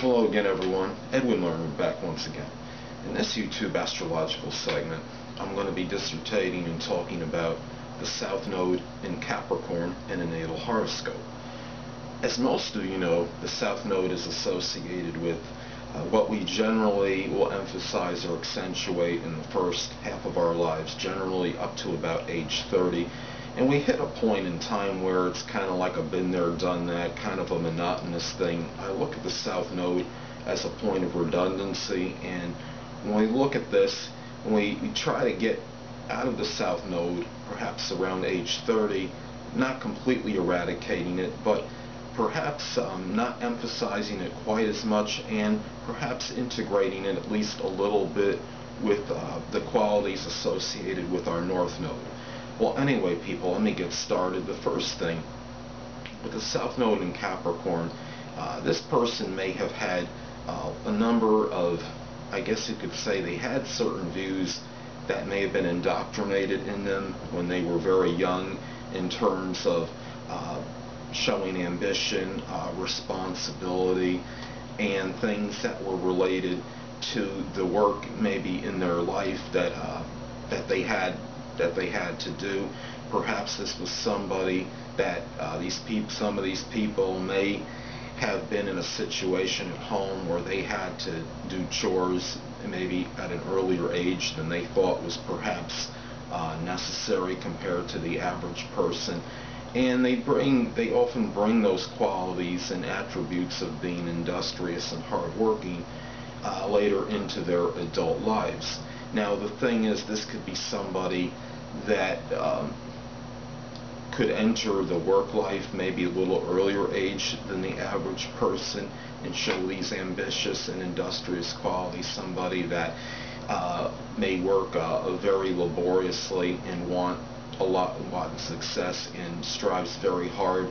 Hello again, everyone. Edwin Learnard back once again. In this YouTube astrological segment, I'm going to be dissertating and talking about the South Node in Capricorn in a natal horoscope. As most of you know, the South Node is associated with what we generally will emphasize or accentuate in the first half of our lives, generally up to about age 30. And we hit a point in time where it's kind of like a been there, done that, kind of a monotonous thing. I look at the South Node as a point of redundancy, and when we look at this, when we try to get out of the South Node, perhaps around age 30, not completely eradicating it, but perhaps not emphasizing it quite as much, and perhaps integrating it at least a little bit with the qualities associated with our North Node. Well, anyway, people, let me get started. The first thing, with the South Node in Capricorn, this person may have had a number of, I guess you could say, they had certain views that may have been indoctrinated in them when they were very young in terms of showing ambition, responsibility, and things that were related to the work maybe in their life that they had to do. Perhaps this was somebody that some of these people may have been in a situation at home where they had to do chores maybe at an earlier age than they thought was perhaps necessary compared to the average person. And they often bring those qualities and attributes of being industrious and hardworking later into their adult lives. Now, the thing is, this could be somebody that could enter the work life maybe a little earlier age than the average person and show these ambitious and industrious qualities. Somebody that may work very laboriously and want a lot of success and strives very hard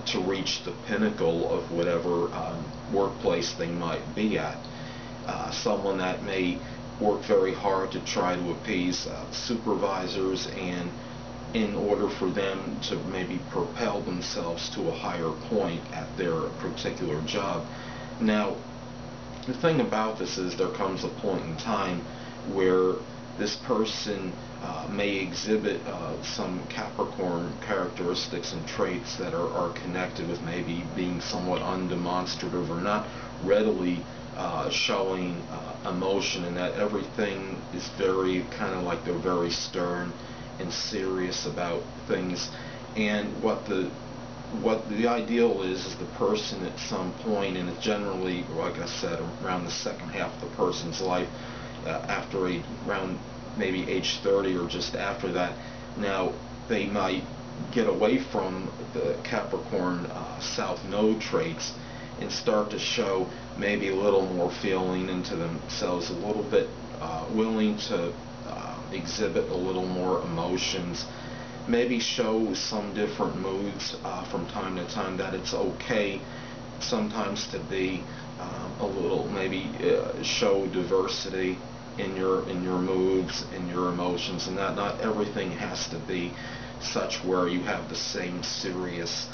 to reach the pinnacle of whatever workplace they might be at. Someone that may work very hard to try to appease supervisors, and in order for them to maybe propel themselves to a higher point at their particular job. Now, the thing about this is there comes a point in time where this person may exhibit some Capricorn characteristics and traits that are connected with maybe being somewhat undemonstrative or not readily showing emotion, and that everything is very kind of like they're very stern and serious about things. And what the ideal is the person at some point, and it's generally, like I said, around the second half of the person's life, after around maybe age 30 or just after that. Now, they might get away from the Capricorn South Node traits and start to show maybe a little more feeling into themselves, a little bit willing to exhibit a little more emotions, maybe show some different moods from time to time, that it's okay sometimes to be a little, maybe show diversity in your moods, in your emotions, and that not everything has to be such where you have the same serious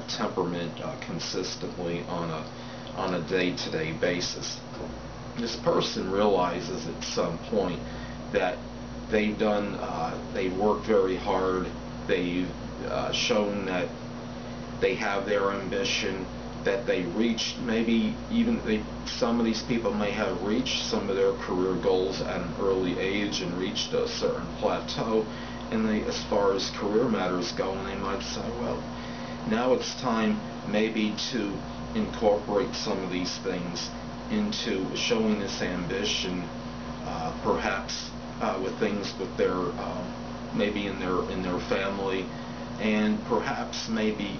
temperament consistently on a day-to-day basis. This person realizes at some point that they've worked very hard, they've shown that they have their ambition, that they reached, maybe even some of these people may have reached some of their career goals at an early age and reached a certain plateau, and as far as career matters go, and they might say, well, now it's time maybe to incorporate some of these things into showing this ambition, perhaps with things with their maybe in their family, and perhaps maybe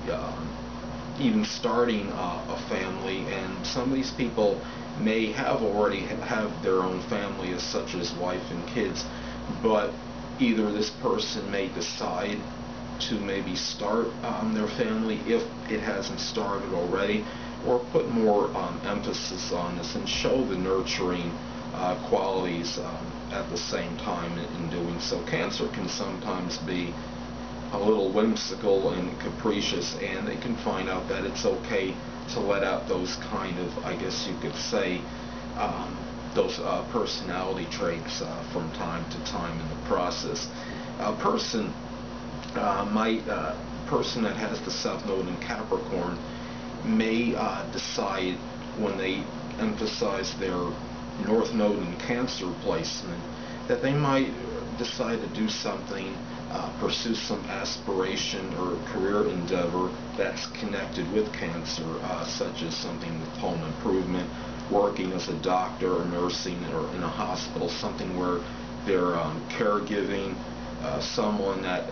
even starting a family. And some of these people may already have their own family, as such as wife and kids, but either this person may decide to maybe start their family if it hasn't started already, or put more emphasis on this and show the nurturing qualities at the same time in doing so. Cancer can sometimes be a little whimsical and capricious, and they can find out that it's okay to let out those kind of, I guess you could say, those personality traits from time to time in the process. A person person that has the South Node in Capricorn may decide, when they emphasize their North Node in Cancer placement, that they might decide to do something, pursue some aspiration or career endeavor that's connected with Cancer, such as something with home improvement, working as a doctor or nursing or in a hospital, something where they're caregiving, someone that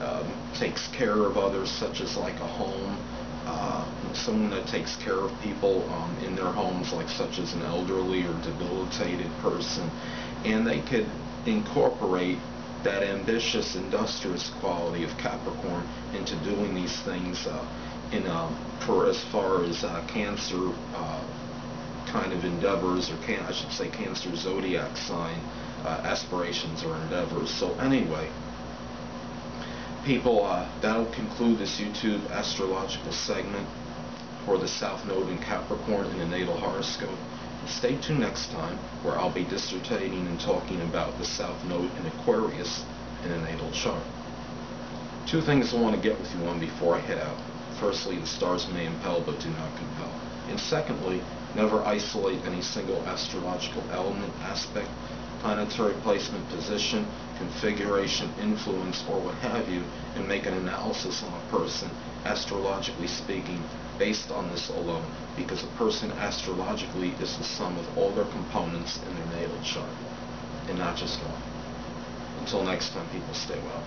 takes care of others, such as like a home, someone that takes care of people in their homes, like such as an elderly or debilitated person, and they could incorporate that ambitious, industrious quality of Capricorn into doing these things for as far as Cancer kind of endeavors, or I should say Cancer zodiac sign aspirations or endeavors. So anyway, people, that'll conclude this YouTube astrological segment for the South Node in Capricorn in the natal horoscope. Stay tuned next time, where I'll be dissertating and talking about the South Node in Aquarius in a natal chart. Two things I want to get with you on before I head out. Firstly, the stars may impel but do not compel. And secondly, never isolate any single astrological element, aspect, planetary placement, position, configuration, influence, or what have you, and make an analysis on a person, astrologically speaking, based on this alone, because a person astrologically is the sum of all their components in their natal chart, and not just one. Until next time, people, stay well.